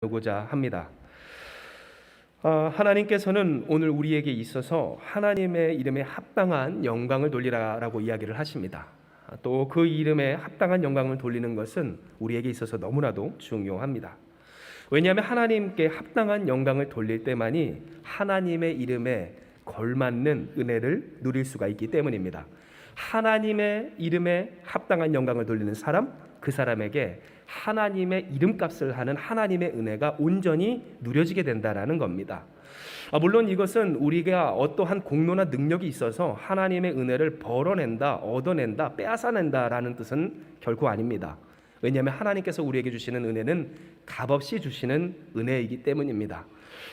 나누고자 합니다. 하나님께서는 오늘 우리에게 있어서 하나님의 이름에 합당한 영광을 돌리라라고 이야기를 하십니다. 또 그 이름에 합당한 영광을 돌리는 것은 우리에게 있어서 너무나도 중요합니다. 왜냐하면 하나님께 합당한 영광을 돌릴 때만이 하나님의 이름에 걸맞는 은혜를 누릴 수가 있기 때문입니다. 하나님의 이름에 합당한 영광을 돌리는 사람, 그 사람에게 하나님의 이름값을 하는 하나님의 은혜가 온전히 누려지게 된다라는 겁니다. 물론 이것은 우리가 어떠한 공로나 능력이 있어서 하나님의 은혜를 벌어낸다, 얻어낸다, 빼앗아낸다라는 뜻은 결코 아닙니다. 왜냐하면 하나님께서 우리에게 주시는 은혜는 값없이 주시는 은혜이기 때문입니다.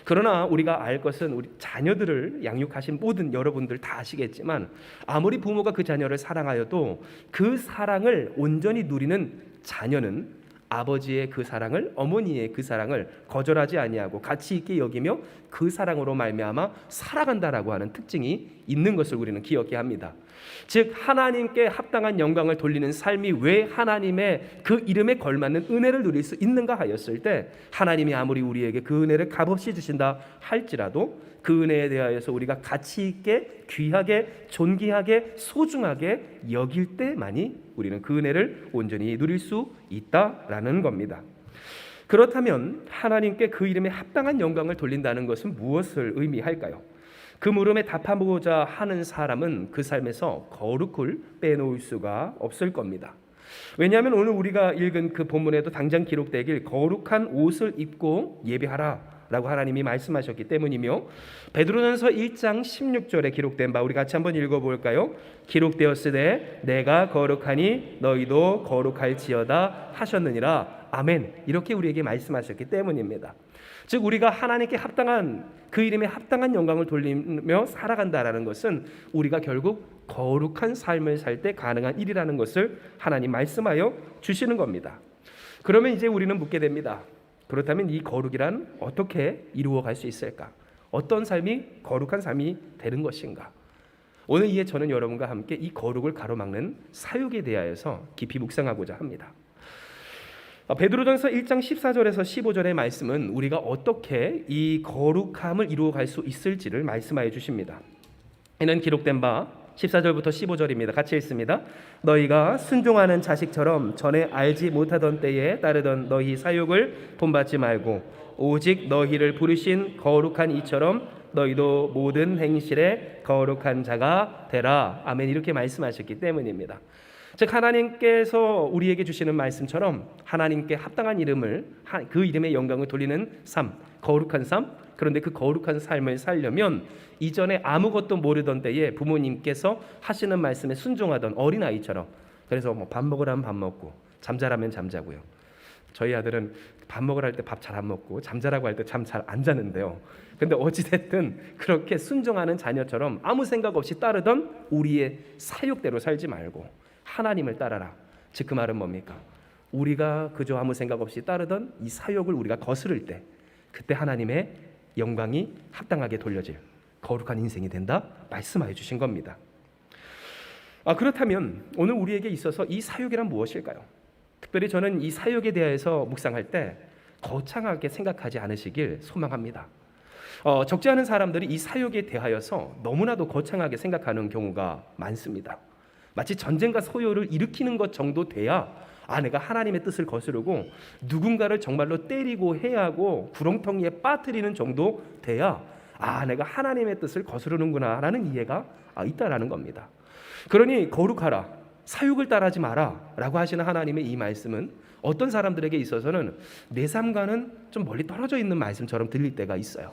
그러나 우리가 알 것은 우리 자녀들을 양육하신 모든 여러분들 다 아시겠지만 아무리 부모가 그 자녀를 사랑하여도 그 사랑을 온전히 누리는 자녀는 아버지의 그 사랑을, 어머니의 그 사랑을 거절하지 아니하고 가치 있게 여기며 그 사랑으로 말미암아 살아간다라고 하는 특징이 있는 것을 우리는 기억해야 합니다. 즉 하나님께 합당한 영광을 돌리는 삶이 왜 하나님의 그 이름에 걸맞는 은혜를 누릴 수 있는가 하였을 때, 하나님이 아무리 우리에게 그 은혜를 값없이 주신다 할지라도 그 은혜에 대하여서 우리가 가치 있게, 귀하게, 존귀하게, 소중하게 여길 때만이 우리는 그 은혜를 온전히 누릴 수 있다라는 겁니다. 그렇다면 하나님께 그 이름에 합당한 영광을 돌린다는 것은 무엇을 의미할까요? 그 물음에 답하고자 하는 사람은 그 삶에서 거룩을 빼놓을 수가 없을 겁니다. 왜냐하면 오늘 우리가 읽은 그 본문에도 당장 기록되길 거룩한 옷을 입고 예배하라 라고 하나님이 말씀하셨기 때문이며, 베드로전서 1장 16절에 기록된 바 우리 같이 한번 읽어볼까요? 기록되었으되 내가 거룩하니 너희도 거룩할지어다 하셨느니라. 아멘. 이렇게 우리에게 말씀하셨기 때문입니다. 즉 우리가 하나님께 합당한 그 이름에 합당한 영광을 돌리며 살아간다라는 것은 우리가 결국 거룩한 삶을 살 때 가능한 일이라는 것을 하나님 말씀하여 주시는 겁니다. 그러면 이제 우리는 묻게 됩니다. 그렇다면 이 거룩이란 어떻게 이루어갈 수 있을까? 어떤 삶이 거룩한 삶이 되는 것인가? 오늘 이에 저는 여러분과 함께 이 거룩을 가로막는 사역에 대하여서 깊이 묵상하고자 합니다. 베드로전서 1장 14절에서 15절의 말씀은 우리가 어떻게 이 거룩함을 이루어갈 수 있을지를 말씀하여 주십니다. 이는 기록된 바 14절부터 15절입니다. 같이 읽습니다. 너희가 순종하는 자식처럼 전에 알지 못하던 때에 따르던 너희 사욕을 본받지 말고 오직 너희를 부르신 거룩한 이처럼 너희도 모든 행실에 거룩한 자가 되라. 아멘. 이렇게 말씀하셨기 때문입니다. 즉 하나님께서 우리에게 주시는 말씀처럼 하나님께 합당한 이름을, 그 이름의 영광을 돌리는 삶, 거룩한 삶, 그런데 그 거룩한 삶을 살려면 이전에 아무것도 모르던 때에 부모님께서 하시는 말씀에 순종하던 어린아이처럼, 그래서 밥 먹으라면 밥 먹고 잠자라면 잠자고요. 저희 아들은 밥 먹으라 할 때 밥 잘 안 먹고 잠자라고 할 때 잠 잘 안 자는데요. 근데 어찌됐든 그렇게 순종하는 자녀처럼 아무 생각 없이 따르던 우리의 사욕대로 살지 말고 하나님을 따라라. 즉 그 말은 뭡니까? 우리가 그저 아무 생각 없이 따르던 이 사욕을 우리가 거스를 때, 그때 하나님의 영광이 합당하게 돌려질 거룩한 인생이 된다 말씀하여 주신 겁니다. 그렇다면 오늘 우리에게 있어서 이 사욕이란 무엇일까요? 특별히 저는 이 사욕에 대해서 묵상할 때 거창하게 생각하지 않으시길 소망합니다. 적지 않은 사람들이 이 사욕에 대하여서 너무나도 거창하게 생각하는 경우가 많습니다. 마치 전쟁과 소요를 일으키는 것 정도 돼야 내가 하나님의 뜻을 거스르고 누군가를 정말로 때리고 해하고 구렁텅이에 빠뜨리는 정도 돼야 내가 하나님의 뜻을 거스르는구나 라는 이해가 있다라는 겁니다. 그러니 거룩하라, 사욕을 따르지 마라 라고 하시는 하나님의 이 말씀은 어떤 사람들에게 있어서는 내 삶과는 좀 멀리 떨어져 있는 말씀처럼 들릴 때가 있어요.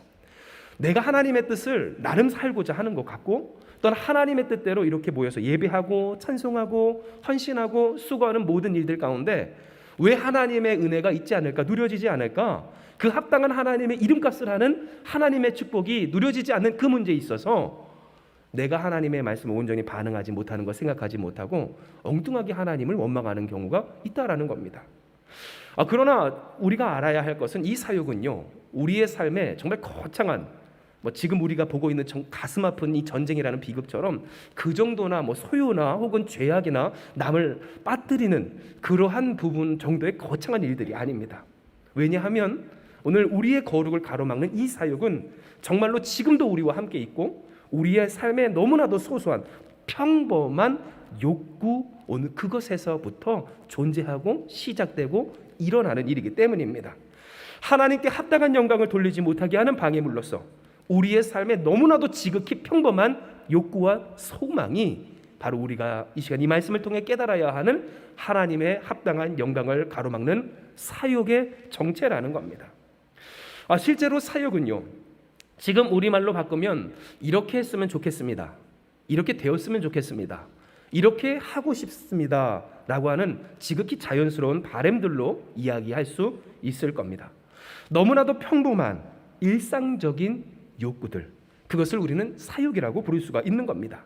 내가 하나님의 뜻을 나름 살고자 하는 것 같고, 또는 하나님의 뜻대로 이렇게 모여서 예배하고 찬송하고 헌신하고 수고하는 모든 일들 가운데 왜 하나님의 은혜가 있지 않을까, 누려지지 않을까? 그 합당한 하나님의 이름값을 하는 하나님의 축복이 누려지지 않는 그 문제에 있어서 내가 하나님의 말씀을 온전히 반응하지 못하는 것, 생각하지 못하고 엉뚱하게 하나님을 원망하는 경우가 있다라는 겁니다. 그러나 우리가 알아야 할 것은 이 사역은요, 우리의 삶에 정말 거창한, 지금 우리가 보고 있는 가슴 아픈 이 전쟁이라는 비극처럼 그 정도나 소요나 혹은 죄악이나 남을 빠뜨리는 그러한 부분 정도의 거창한 일들이 아닙니다. 왜냐하면 오늘 우리의 거룩을 가로막는 이 사욕은 정말로 지금도 우리와 함께 있고 우리의 삶에 너무나도 소소한 평범한 욕구, 오늘 그것에서부터 존재하고 시작되고 일어나는 일이기 때문입니다. 하나님께 합당한 영광을 돌리지 못하게 하는 방해물로서 우리의 삶에 너무나도 지극히 평범한 욕구와 소망이 바로 우리가 이 시간 이 말씀을 통해 깨달아야 하는 하나님의 합당한 영광을 가로막는 사욕의 정체라는 겁니다. 실제로 사욕은요, 지금 우리말로 바꾸면 이렇게 했으면 좋겠습니다, 이렇게 되었으면 좋겠습니다, 이렇게 하고 싶습니다 라고 하는 지극히 자연스러운 바램들로 이야기할 수 있을 겁니다. 너무나도 평범한 일상적인 욕구들, 그것을 우리는 사욕이라고 부를 수가 있는 겁니다.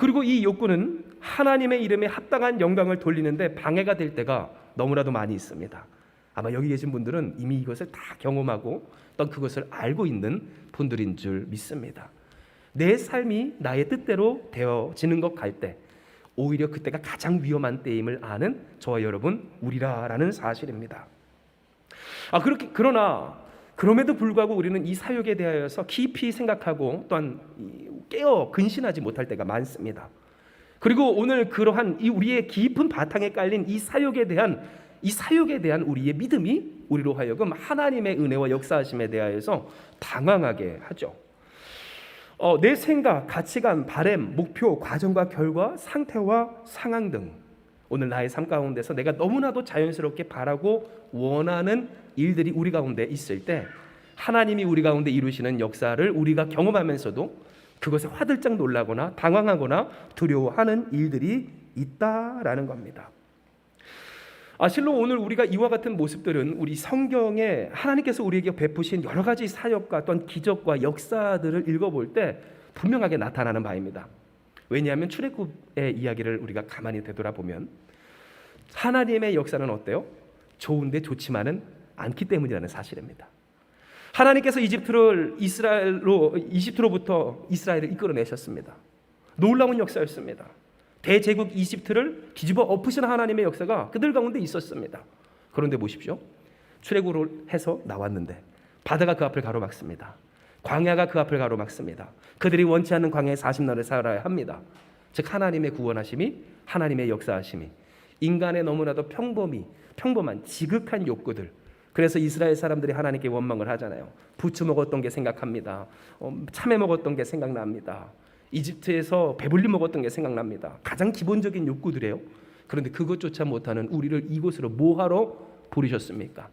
그리고 이 욕구는 하나님의 이름에 합당한 영광을 돌리는데 방해가 될 때가 너무나도 많이 있습니다. 아마 여기 계신 분들은 이미 이것을 다 경험하고 또 그것을 알고 있는 분들인 줄 믿습니다. 내 삶이 나의 뜻대로 되어지는 것 같을 때 오히려 그때가 가장 위험한 때임을 아는 저와 여러분 우리라라는 사실입니다. 그러나 그럼에도 불구하고 우리는 이 사욕에 대하여서 깊이 생각하고 또한 깨어 근신하지 못할 때가 많습니다. 그리고 오늘 그러한 이 우리의 깊은 바탕에 깔린 이 사욕에 대한 우리의 믿음이 우리로 하여금 하나님의 은혜와 역사하심에 대하여서 당황하게 하죠. 내 생각, 가치관, 바램, 목표, 과정과 결과, 상태와 상황 등 오늘 나의 삶 가운데서 내가 너무나도 자연스럽게 바라고 원하는 일들이 우리 가운데 있을 때 하나님이 우리 가운데 이루시는 역사를 우리가 경험하면서도 그것에 화들짝 놀라거나 당황하거나 두려워하는 일들이 있다라는 겁니다. 실로 오늘 우리가 이와 같은 모습들은 우리 성경에 하나님께서 우리에게 베푸신 여러 가지 사역과 또한 기적과 역사들을 읽어볼 때 분명하게 나타나는 바입니다. 왜냐하면 출애굽의 이야기를 우리가 가만히 되돌아보면 하나님의 역사는 어때요? 좋은데 좋지만은 않기 때문이라는 사실입니다. 하나님께서 이집트로부터 이스라엘을 이끌어내셨습니다. 놀라운 역사였습니다. 대제국 이집트를 뒤집어 엎으신 하나님의 역사가 그들 가운데 있었습니다. 그런데 보십시오. 출애굽을 해서 나왔는데 바다가 그 앞을 가로막습니다. 광야가 그 앞을 가로막습니다. 그들이 원치 않는 광야에 40날을 살아야 합니다. 즉 하나님의 구원하심이, 하나님의 역사하심이 인간의 너무나도 평범한 지극한 욕구들, 그래서 이스라엘 사람들이 하나님께 원망을 하잖아요. 부추 먹었던 게 생각합니다. 참외 먹었던 게 생각납니다. 이집트에서 배불리 먹었던 게 생각납니다. 가장 기본적인 욕구들이에요. 그런데 그것조차 못하는 우리를 이곳으로 뭐하러 부르셨습니까?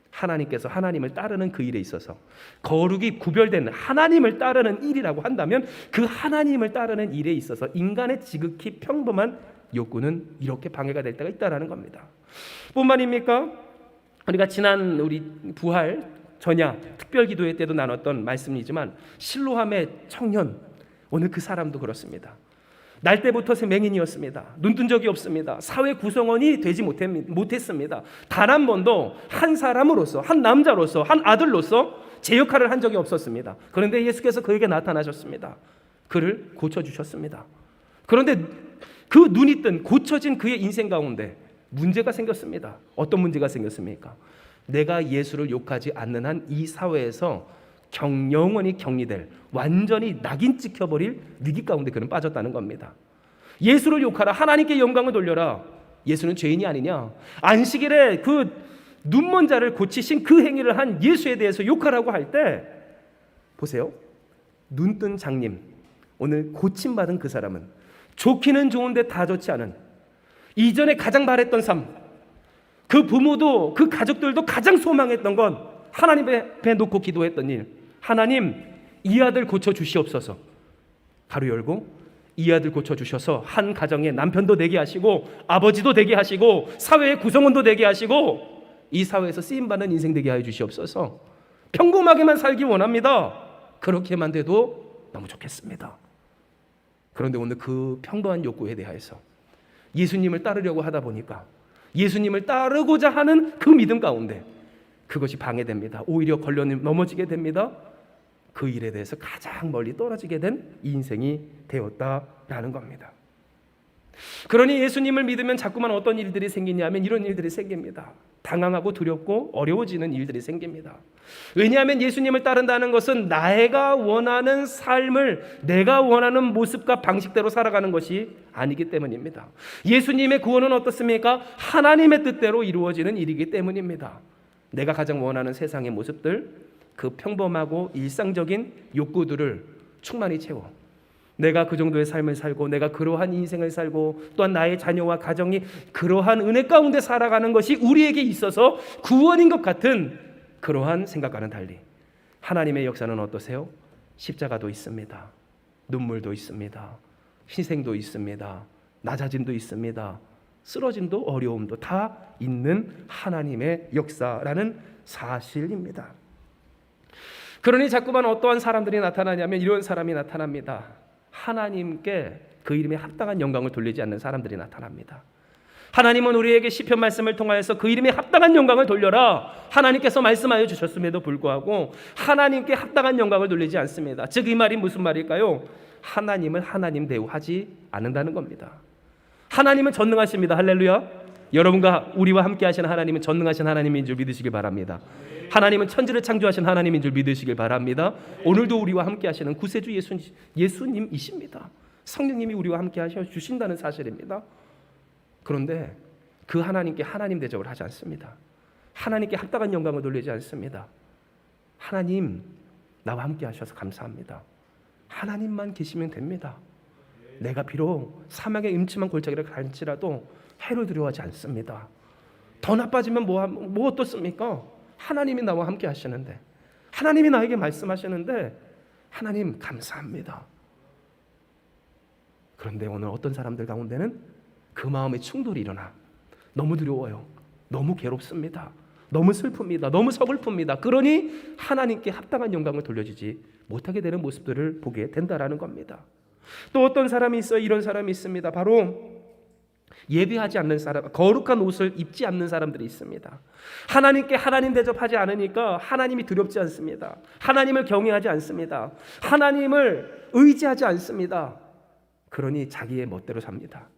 하나님께서 하나님을 따르는 그 일에 있어서 거룩이 구별된 하나님을 따르는 일이라고 한다면 그 하나님을 따르는 일에 있어서 인간의 지극히 평범한 욕구는 이렇게 방해가 될 때가 있다는 겁니다. 뿐만입니까? 우리가 지난 우리 부활 전야 특별기도회 때도 나눴던 말씀이지만 실로암의 청년, 오늘 그 사람도 그렇습니다. 날 때부터 맹인이었습니다. 눈뜬 적이 없습니다. 사회 구성원이 되지 못했습니다. 단 한 번도 한 사람으로서, 한 남자로서, 한 아들로서 제 역할을 한 적이 없었습니다. 그런데 예수께서 그에게 나타나셨습니다. 그를 고쳐주셨습니다. 그런데 그 눈이 뜬 고쳐진 그의 인생 가운데 문제가 생겼습니다. 어떤 문제가 생겼습니까? 내가 예수를 욕하지 않는 한 이 사회에서 영원히 격리될, 완전히 낙인 찍혀버릴 위기 가운데 그는 빠졌다는 겁니다. 예수를 욕하라, 하나님께 영광을 돌려라. 예수는 죄인이 아니냐? 안식일에 그 눈먼 자를 고치신 그 행위를 한 예수에 대해서 욕하라고 할 때 보세요. 눈뜬 장님, 오늘 고침받은 그 사람은 좋기는 좋은데 다 좋지 않은, 이전에 가장 바랬던 삶, 그 부모도 그 가족들도 가장 소망했던 건 하나님 앞에 놓고 기도했던 일, 하나님 이 아들 고쳐주시옵소서. 가로 열고 이 아들 고쳐주셔서 한 가정에 남편도 되게 하시고 아버지도 되게 하시고 사회의 구성원도 되게 하시고 이 사회에서 쓰임받는 인생 되게 하여 주시옵소서. 평범하게만 살기 원합니다. 그렇게만 돼도 너무 좋겠습니다. 그런데 오늘 그 평범한 욕구에 대하여서 예수님을 따르려고 하다 보니까 예수님을 따르고자 하는 그 믿음 가운데 그것이 방해됩니다. 오히려 걸려 넘어지게 됩니다. 그 일에 대해서 가장 멀리 떨어지게 된 인생이 되었다라는 겁니다. 그러니 예수님을 믿으면 자꾸만 어떤 일들이 생기냐면 이런 일들이 생깁니다. 당황하고 두렵고 어려워지는 일들이 생깁니다. 왜냐하면 예수님을 따른다는 것은 내가 원하는 삶을 내가 원하는 모습과 방식대로 살아가는 것이 아니기 때문입니다. 예수님의 구원은 어떻습니까? 하나님의 뜻대로 이루어지는 일이기 때문입니다. 내가 가장 원하는 세상의 모습들, 그 평범하고 일상적인 욕구들을 충만히 채워 내가 그 정도의 삶을 살고 내가 그러한 인생을 살고 또한 나의 자녀와 가정이 그러한 은혜 가운데 살아가는 것이 우리에게 있어서 구원인 것 같은 그러한 생각과는 달리 하나님의 역사는 어떠세요? 십자가도 있습니다. 눈물도 있습니다. 희생도 있습니다. 낮아짐도 있습니다. 쓰러짐도 어려움도 다 있는 하나님의 역사라는 사실입니다. 그러니 자꾸만 어떠한 사람들이 나타나냐면 이런 사람이 나타납니다. 하나님께 그 이름에 합당한 영광을 돌리지 않는 사람들이 나타납니다. 하나님은 우리에게 시편 말씀을 통하여서 그 이름에 합당한 영광을 돌려라 하나님께서 말씀하여 주셨음에도 불구하고 하나님께 합당한 영광을 돌리지 않습니다. 즉 이 말이 무슨 말일까요? 하나님을 하나님 대우하지 않는다는 겁니다. 하나님은 전능하십니다. 할렐루야. 여러분과 우리와 함께 하시는 하나님은 전능하신 하나님인 줄 믿으시길 바랍니다. 하나님은 천지를 창조하신 하나님인 줄 믿으시길 바랍니다. 오늘도 우리와 함께 하시는 구세주 예수님이십니다. 성령님이 우리와 함께 하셔 주신다는 사실입니다. 그런데 그 하나님께 하나님 대접을 하지 않습니다. 하나님께 합당한 영광을 돌리지 않습니다. 하나님 나와 함께 하셔서 감사합니다. 하나님만 계시면 됩니다. 내가 비록 사막의 음침한 골짜기를 갈지라도 해를 두려워하지 않습니다. 더 나빠지면 뭐 어떻습니까? 하나님이 나와 함께 하시는데 하나님이 나에게 말씀하시는데 하나님 감사합니다. 그런데 오늘 어떤 사람들 가운데는 그 마음의 충돌이 일어나 너무 두려워요. 너무 괴롭습니다. 너무 슬픕니다. 너무 서글픕니다. 그러니 하나님께 합당한 영광을 돌려주지 못하게 되는 모습들을 보게 된다라는 겁니다. 또 어떤 사람이 있어요. 이런 사람이 있습니다. 바로 예배하지 않는 사람, 거룩한 옷을 입지 않는 사람들이 있습니다. 하나님께 하나님 대접하지 않으니까 하나님이 두렵지 않습니다. 하나님을 경외하지 않습니다. 하나님을 의지하지 않습니다. 그러니 자기의 멋대로 삽니다.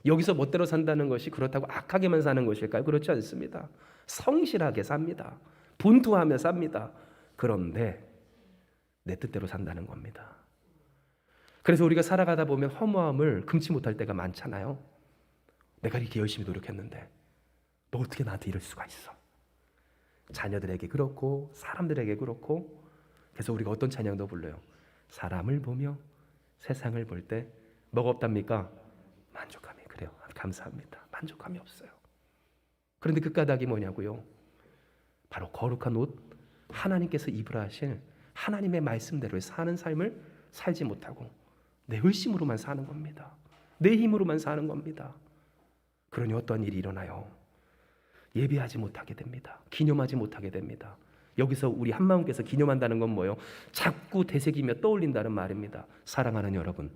여기서 멋대로 산다는 것이 그렇다고 악하게만 사는 것일까요? 그렇지 않습니다. 성실하게 삽니다. 분투하며 삽니다. 그런데 내 뜻대로 산다는 겁니다. 그래서 우리가 살아가다 보면 허무함을 금치 못할 때가 많잖아요. 내가 이렇게 열심히 노력했는데 너 어떻게 나한테 이럴 수가 있어? 자녀들에게 그렇고 사람들에게 그렇고. 그래서 우리가 어떤 찬양도 불러요. 사람을 보며 세상을 볼 때 뭐가 없답니까? 만족함이. 그래요. 감사합니다. 만족함이 없어요. 그런데 그 까닭이 뭐냐고요? 바로 거룩한 옷, 하나님께서 입으라 하실 하나님의 말씀대로 사는 삶을 살지 못하고 내 열심으로만 사는 겁니다. 내 힘으로만 사는 겁니다. 그러니 어떤 일이 일어나요? 예배하지 못하게 됩니다. 기념하지 못하게 됩니다. 여기서 우리 한마음께서 기념한다는 건 뭐예요? 자꾸 되새기며 떠올린다는 말입니다. 사랑하는 여러분,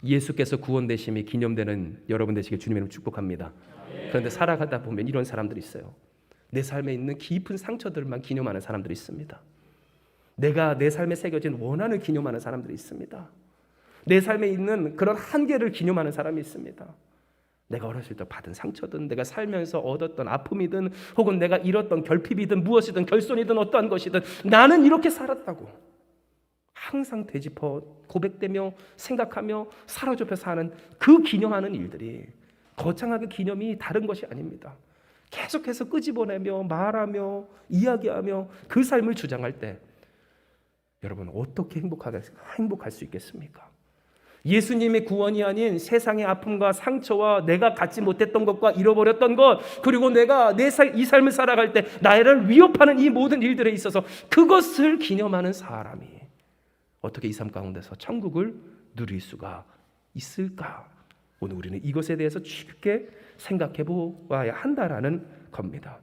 예수께서 구원되심이 기념되는 여러분 되시길 주님의 이름으로 축복합니다. 그런데 살아가다 보면 이런 사람들이 있어요. 내 삶에 있는 깊은 상처들만 기념하는 사람들이 있습니다. 내가 내 삶에 새겨진 원한을 기념하는 사람들이 있습니다. 내 삶에 있는 그런 한계를 기념하는 사람이 있습니다. 내가 어렸을 때 받은 상처든 내가 살면서 얻었던 아픔이든 혹은 내가 잃었던 결핍이든 무엇이든 결손이든 어떠한 것이든 나는 이렇게 살았다고 항상 되짚어 고백되며 생각하며 사로잡혀 사는 그 기념하는 일들이 거창하게 기념이 다른 것이 아닙니다. 계속해서 끄집어내며 말하며 이야기하며 그 삶을 주장할 때 여러분 어떻게 행복할 수 있겠습니까? 예수님의 구원이 아닌 세상의 아픔과 상처와 내가 갖지 못했던 것과 잃어버렸던 것, 그리고 내가 이 삶을 살아갈 때 나를 위협하는 이 모든 일들에 있어서 그것을 기념하는 사람이 어떻게 이 삶 가운데서 천국을 누릴 수가 있을까? 오늘 우리는 이것에 대해서 깊게 생각해 보아야 한다라는 겁니다.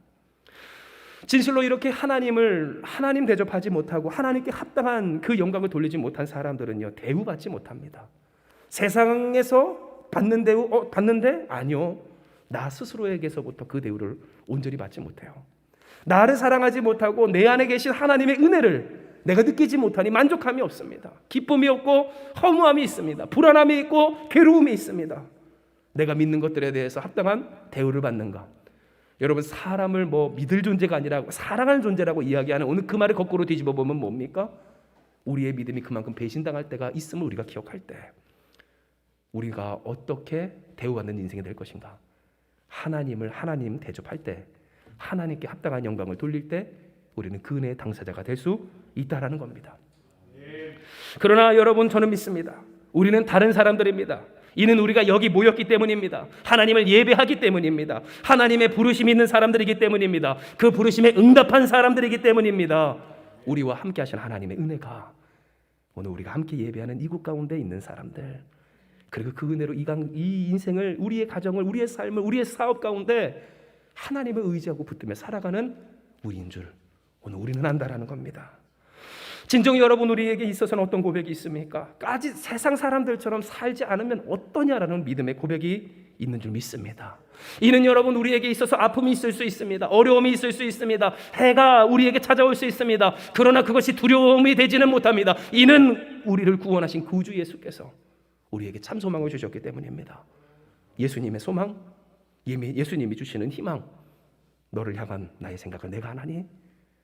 진실로 이렇게 하나님 대접하지 못하고 하나님께 합당한 그 영광을 돌리지 못한 사람들은요, 대우받지 못합니다. 세상에서 받는 대우 받는데 아니요, 나 스스로에게서부터 그 대우를 온전히 받지 못해요. 나를 사랑하지 못하고 내 안에 계신 하나님의 은혜를 내가 느끼지 못하니 만족함이 없습니다. 기쁨이 없고 허무함이 있습니다. 불안함이 있고 괴로움이 있습니다. 내가 믿는 것들에 대해서 합당한 대우를 받는가? 여러분, 사람을 믿을 존재가 아니라 사랑하는 존재라고 이야기하는 오늘 그 말을 거꾸로 뒤집어 보면 뭡니까? 우리의 믿음이 그만큼 배신당할 때가 있음을 우리가 기억할 때 우리가 어떻게 대우받는 인생이 될 것인가? 하나님 대접할 때, 하나님께 합당한 영광을 돌릴 때 우리는 그 은혜의 당사자가 될 수 있다라는 겁니다. 그러나 여러분, 저는 믿습니다. 우리는 다른 사람들입니다. 이는 우리가 여기 모였기 때문입니다. 하나님을 예배하기 때문입니다. 하나님의 부르심이 있는 사람들이기 때문입니다. 그 부르심에 응답한 사람들이기 때문입니다. 우리와 함께 하신 하나님의 은혜가 오늘 우리가 함께 예배하는 이곳 가운데 있는 사람들, 그리고 그 은혜로 이 인생을, 우리의 가정을, 우리의 삶을, 우리의 사업 가운데 하나님을 의지하고 붙들며 살아가는 우리인 줄 오늘 우리는 안다라는 겁니다. 진정 여러분, 우리에게 있어서는 어떤 고백이 있습니까? 까짓 세상 사람들처럼 살지 않으면 어떠냐라는 믿음의 고백이 있는 줄 믿습니다. 이는 여러분, 우리에게 있어서 아픔이 있을 수 있습니다. 어려움이 있을 수 있습니다. 해가 우리에게 찾아올 수 있습니다. 그러나 그것이 두려움이 되지는 못합니다. 이는 우리를 구원하신 구주 예수께서 우리에게 참 소망을 주셨기 때문입니다. 예수님의 소망, 예수님이 주시는 희망, 너를 향한 나의 생각을 내가 하나니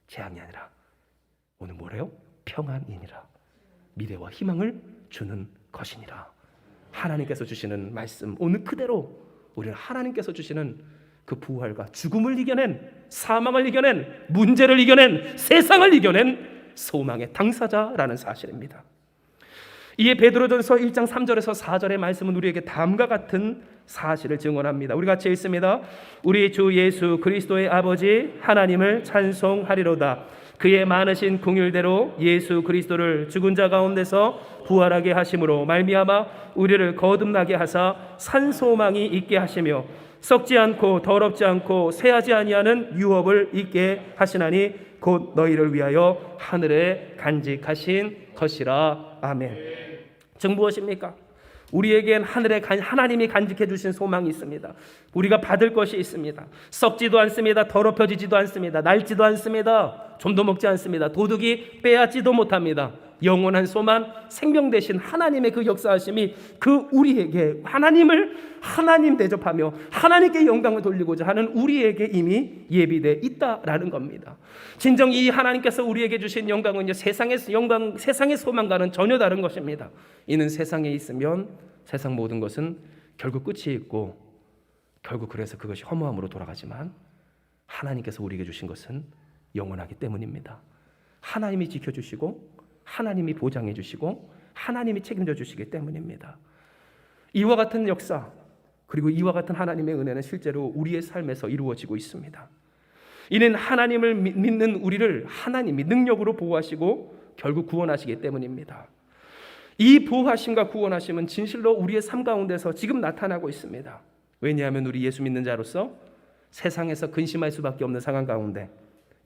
재앙이 아니라 오늘 뭐래요? 평안이니라. 미래와 희망을 주는 것이니라. 하나님께서 주시는 말씀, 오늘 그대로 우리는 하나님께서 주시는 그 부활과 죽음을 이겨낸, 사망을 이겨낸, 문제를 이겨낸, 세상을 이겨낸 소망의 당사자라는 사실입니다. 이에 베드로전서 1장 3절에서 4절의 말씀은 우리에게 다음과 같은 사실을 증언합니다. 우리 같이 읽습니다. 우리 주 예수 그리스도의 아버지 하나님을 찬송하리로다. 그의 많으신 긍휼대로 예수 그리스도를 죽은 자 가운데서 부활하게 하심으로 말미암아 우리를 거듭나게 하사 산 소망이 있게 하시며 썩지 않고 더럽지 않고 쇠하지 아니하는 유업을 있게 하시나니 곧 너희를 위하여 하늘에 간직하신 것이라. 아멘. 즉 무엇입니까? 우리에겐 하나님이 간직해 주신 소망이 있습니다. 우리가 받을 것이 있습니다. 썩지도 않습니다. 더럽혀지지도 않습니다. 낡지도 않습니다. 좀도 먹지 않습니다. 도둑이 빼앗지도 못합니다. 영원한 소망, 생명 되신 하나님의 그 역사하심이 그 우리에게 하나님 대접하며 하나님께 영광을 돌리고자 하는 우리에게 이미 예비되어 있다라는 겁니다. 진정 이 하나님께서 우리에게 주신 영광은요, 세상의 소망과는 전혀 다른 것입니다. 이는 세상에 있으면 세상 모든 것은 결국 끝이 있고 결국 그래서 그것이 허무함으로 돌아가지만 하나님께서 우리에게 주신 것은 영원하기 때문입니다. 하나님이 지켜주시고 하나님이 보장해 주시고 하나님이 책임져 주시기 때문입니다. 이와 같은 역사, 그리고 이와 같은 하나님의 은혜는 실제로 우리의 삶에서 이루어지고 있습니다. 이는 하나님을 믿는 우리를 하나님이 능력으로 보호하시고 결국 구원하시기 때문입니다. 이 보호하심과 구원하심은 진실로 우리의 삶 가운데서 지금 나타나고 있습니다. 왜냐하면 우리 예수 믿는 자로서 세상에서 근심할 수밖에 없는 상황 가운데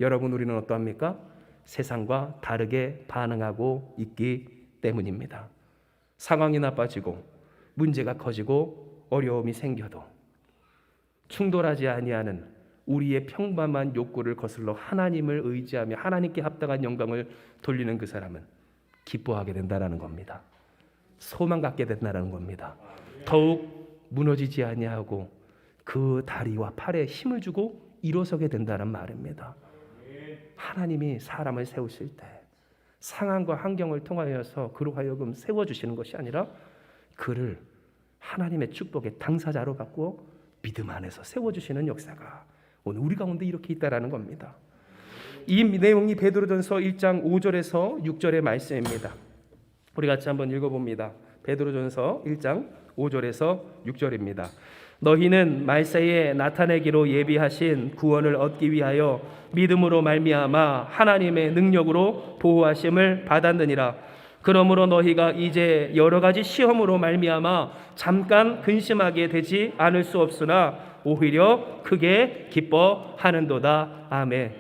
여러분, 우리는 어떠합니까? 세상과 다르게 반응하고 있기 때문입니다. 상황이 나빠지고 문제가 커지고 어려움이 생겨도 충돌하지 아니하는 우리의 평범한 욕구를 거슬러 하나님을 의지하며 하나님께 합당한 영광을 돌리는 그 사람은 기뻐하게 된다는 겁니다. 소망 갖게 된다는 겁니다. 더욱 무너지지 아니하고 그 다리와 팔에 힘을 주고 일어서게 된다는 말입니다. 하나님이 사람을 세우실 때 상황과 환경을 통하여서 그로 하여금 세워주시는 것이 아니라 그를 하나님의 축복의 당사자로 갖고 믿음 안에서 세워주시는 역사가 오늘 우리 가운데 이렇게 있다라는 겁니다. 이 내용이 베드로전서 1장 5절에서 6절의 말씀입니다. 우리 같이 한번 읽어봅니다. 베드로전서 1장 5절에서 6절입니다. 너희는 말세에 나타내기로 예비하신 구원을 얻기 위하여 믿음으로 말미암아 하나님의 능력으로 보호하심을 받았느니라. 그러므로 너희가 이제 여러 가지 시험으로 말미암아 잠깐 근심하게 되지 않을 수 없으나 오히려 크게 기뻐하는도다. 아멘.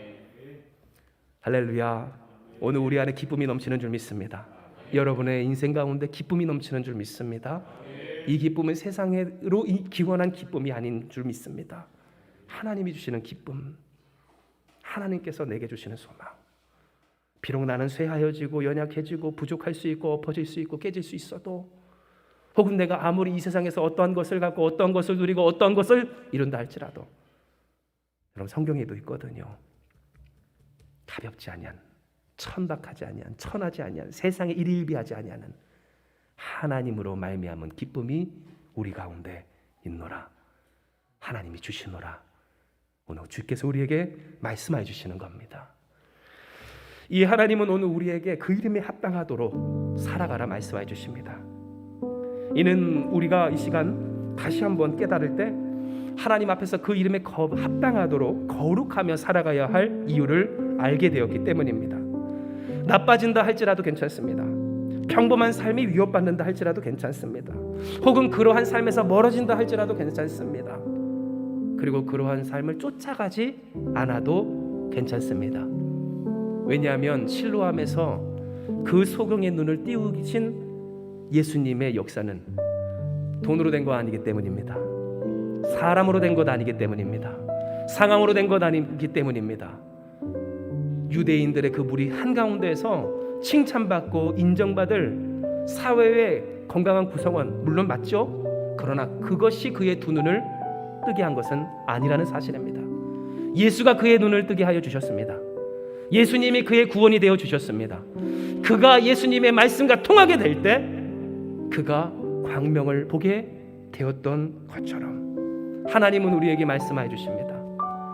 할렐루야. 오늘 우리 안에 기쁨이 넘치는 줄 믿습니다. 여러분의 인생 가운데 기쁨이 넘치는 줄 믿습니다. 이 기쁨은 세상으로 기원한 기쁨이 아닌 줄 믿습니다. 하나님이 주시는 기쁨, 하나님께서 내게 주시는 소망. 비록 나는 쇠하여지고 연약해지고 부족할 수 있고 엎어질 수 있고 깨질 수 있어도, 혹은 내가 아무리 이 세상에서 어떠한 것을 갖고 어떠한 것을 누리고 어떠한 것을 이룬다 할지라도 여러분 성경에도 있거든요. 가볍지 아니한, 천박하지 아니한, 천하지 아니한, 세상에 일일비하지 아니하는 하나님으로 말미암은 기쁨이 우리 가운데 있노라. 하나님이 주시노라. 오늘 주께서 우리에게 말씀해 주시는 겁니다. 이 하나님은 오늘 우리에게 그 이름에 합당하도록 살아가라 말씀해 주십니다. 이는 우리가 이 시간 다시 한번 깨달을 때 하나님 앞에서 그 이름에 합당하도록 거룩하며 살아가야 할 이유를 알게 되었기 때문입니다. 나빠진다 할지라도 괜찮습니다. 평범한 삶이 위협받는다 할지라도 괜찮습니다. 혹은 그러한 삶에서 멀어진다 할지라도 괜찮습니다. 그리고 그러한 삶을 쫓아가지 않아도 괜찮습니다. 왜냐하면 실로암에서 그 소경의 눈을 띄우신 예수님의 역사는 돈으로 된 거 아니기 때문입니다. 사람으로 된 것 아니기 때문입니다. 상황으로 된 것 아니기 때문입니다. 유대인들의 그 무리 한가운데에서 칭찬받고 인정받을 사회의 건강한 구성원, 물론 맞죠? 그러나 그것이 그의 두 눈을 뜨게 한 것은 아니라는 사실입니다. 예수가 그의 눈을 뜨게 하여 주셨습니다. 예수님이 그의 구원이 되어 주셨습니다. 그가 예수님의 말씀과 통하게 될 때 그가 광명을 보게 되었던 것처럼 하나님은 우리에게 말씀해 주십니다.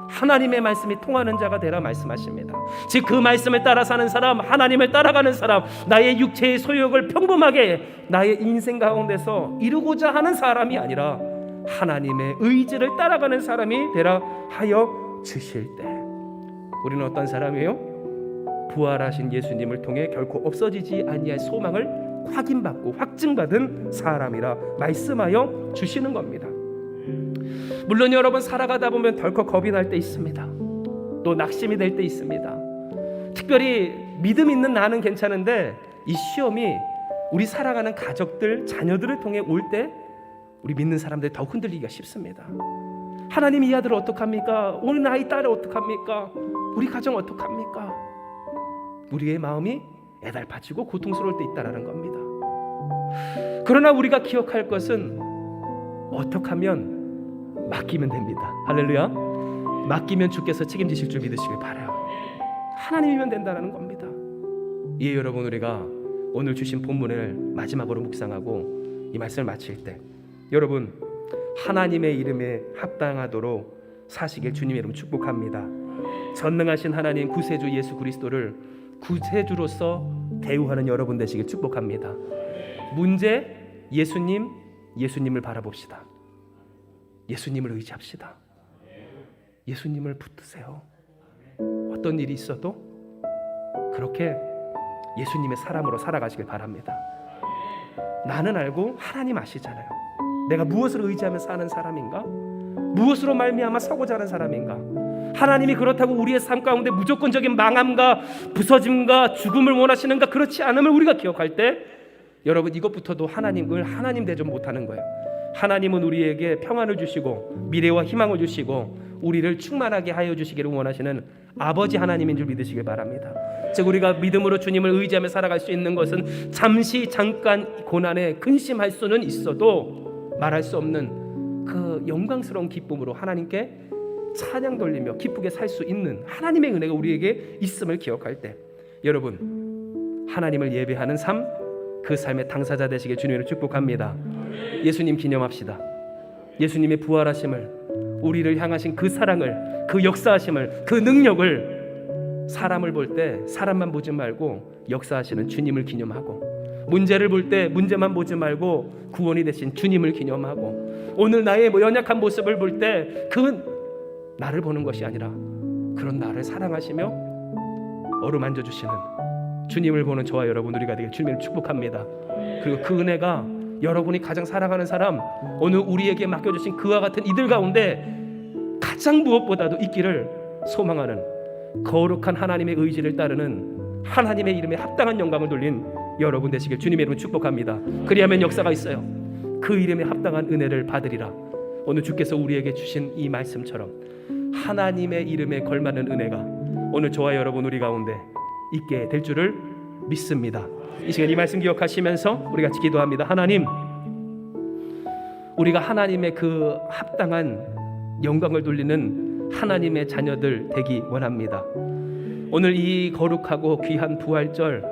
하나님의 말씀이 통하는 자가 되라 말씀하십니다. 즉 그 말씀을 따라 사는 사람, 하나님을 따라가는 사람, 나의 육체의 소욕을 평범하게 나의 인생 가운데서 이루고자 하는 사람이 아니라 하나님의 의지를 따라가는 사람이 되라 하여 주실 때 우리는 어떤 사람이에요? 부활하신 예수님을 통해 결코 없어지지 아니할 소망을 확인받고 확증받은 사람이라 말씀하여 주시는 겁니다. 물론 여러분 살아가다 보면 덜컥 겁이 날 때 있습니다. 또 낙심이 될 때 있습니다. 특별히 믿음 있는 나는 괜찮은데 이 시험이 우리 살아가는 가족들, 자녀들을 통해 올 때 우리 믿는 사람들이 더 흔들리기가 쉽습니다. 하나님 이 아들 어떡합니까? 오늘 아이 딸 어떡합니까? 우리 가정 어떡합니까? 우리의 마음이 애달파지고 고통스러울 때 있다라는 겁니다. 그러나 우리가 기억할 것은 어떻게 하면 맡기면 됩니다. 할렐루야. 맡기면 주께서 책임지실 줄 믿으시길 바라요. 하나님이면 된다는 겁니다. 예, 여러분 우리가 오늘 주신 본문을 마지막으로 묵상하고 이 말씀을 마칠 때 여러분 하나님의 이름에 합당하도록 사시길 주님의 이름 축복합니다. 전능하신 하나님 구세주 예수 그리스도를 구세주로서 대우하는 여러분 되시길 축복합니다. 문제 예수님을 바라봅시다. 예수님을 의지합시다. 예수님을 붙드세요. 어떤 일이 있어도 그렇게 예수님의 사람으로 살아가시길 바랍니다. 나는 알고 하나님 아시잖아요. 내가 무엇을 의지하며 사는 사람인가? 무엇으로 말미암아 서고자 하는 사람인가? 하나님이 그렇다고 우리의 삶 가운데 무조건적인 망함과 부서짐과 죽음을 원하시는가? 그렇지 않음을 우리가 기억할 때 여러분 이것부터도 하나님을 하나님 대접 못하는 거예요. 하나님은 우리에게 평안을 주시고 미래와 희망을 주시고 우리를 충만하게 하여 주시기를 원하시는 아버지 하나님인 줄 믿으시길 바랍니다. 즉 우리가 믿음으로 주님을 의지하며 살아갈 수 있는 것은 잠깐 고난에 근심할 수는 있어도 말할 수 없는 그 영광스러운 기쁨으로 하나님께 찬양 돌리며 기쁘게 살 수 있는 하나님의 은혜가 우리에게 있음을 기억할 때 여러분 하나님을 예배하는 삶, 그 삶의 당사자 되시길 주님을 축복합니다. 예수님 기념합시다. 예수님의 부활하심을, 우리를 향하신 그 사랑을, 그 역사하심을, 그 능력을 사람을 볼 때 사람만 보지 말고 역사하시는 주님을 기념하고 문제를 볼 때 문제만 보지 말고 구원이 되신 주님을 기념하고 오늘 나의 연약한 모습을 볼 때 그 나를 보는 것이 아니라 그런 나를 사랑하시며 어루만져 주시는 주님을 보는 저와 여러분 우리가 되길 주님을 축복합니다. 그리고 그 은혜가 여러분이 가장 사랑하는 사람, 오늘 우리에게 맡겨주신 그와 같은 이들 가운데 가장 무엇보다도 있기를 소망하는 거룩한 하나님의 의지를 따르는 하나님의 이름에 합당한 영광을 돌린 여러분 되시길 주님의 이름으로 축복합니다. 그리하면 역사가 있어요. 그 이름에 합당한 은혜를 받으리라. 오늘 주께서 우리에게 주신 이 말씀처럼 하나님의 이름에 걸맞는 은혜가 오늘 저와 여러분 우리 가운데 있게 될 줄을 믿습니다. 이 시간 이 말씀 기억하시면서 우리 같이 기도합니다. 하나님, 우리가 하나님의 그 합당한 영광을 돌리는 하나님의 자녀들 되기 원합니다. 오늘 이 거룩하고 귀한 부활절,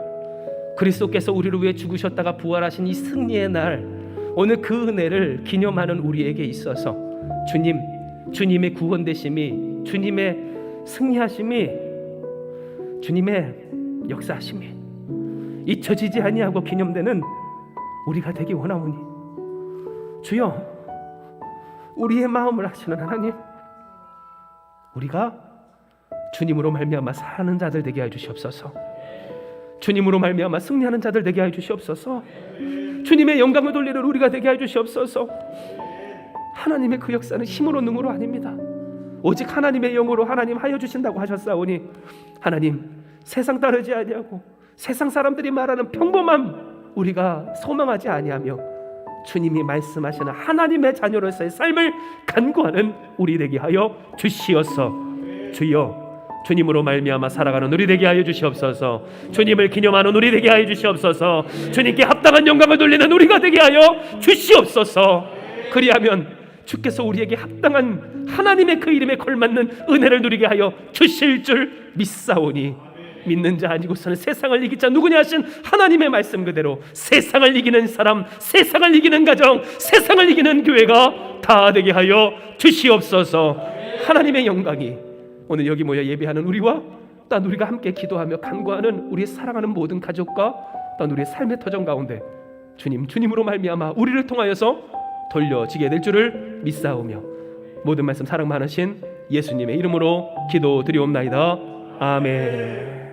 그리스도께서 우리를 위해 죽으셨다가 부활하신 이 승리의 날, 오늘 그 은혜를 기념하는 우리에게 있어서 주님의 구원되심이, 주님의 승리하심이, 주님의 역사하심이 잊혀지지 아니하고 기념되는 우리가 되기 원하오니 주여, 우리의 마음을 아시는 하나님, 우리가 주님으로 말미암아 사는 자들 되게 해 주시옵소서. 주님으로 말미암아 승리하는 자들 되게 해 주시옵소서. 주님의 영광을 돌리는 우리가 되게 해 주시옵소서. 하나님의 그 역사는 힘으로 능으로 아닙니다. 오직 하나님의 영으로 하나님 하여 주신다고 하셨사오니, 하나님 세상 따르지 아니하고 세상 사람들이 말하는 평범함 우리가 소망하지 아니하며 주님이 말씀하시는 하나님의 자녀로서의 삶을 간구하는 우리 되게 하여 주시옵소서. 주여, 주님으로 말미암아 살아가는 우리 되게 하여 주시옵소서. 주님을 기념하는 우리 되게 하여 주시옵소서. 주님께 합당한 영광을 돌리는 우리가 되게 하여 주시옵소서. 그리하면 주께서 우리에게 합당한 하나님의 그 이름에 걸맞는 은혜를 누리게 하여 주실 줄 믿사오니, 믿는 자 아니고서는 세상을 이길 자 누구냐 하신 하나님의 말씀 그대로 세상을 이기는 사람, 세상을 이기는 가정, 세상을 이기는 교회가 다 되게 하여 주시옵소서. 하나님의 영광이 오늘 여기 모여 예배하는 우리와 또한 우리가 함께 기도하며 간구하는 우리의 사랑하는 모든 가족과 또한 우리의 삶의 터전 가운데 주님으로 말미암아 우리를 통하여서 돌려지게 될 줄을 믿사오며 모든 말씀 사랑 많으신 예수님의 이름으로 기도드리옵나이다. 아멘.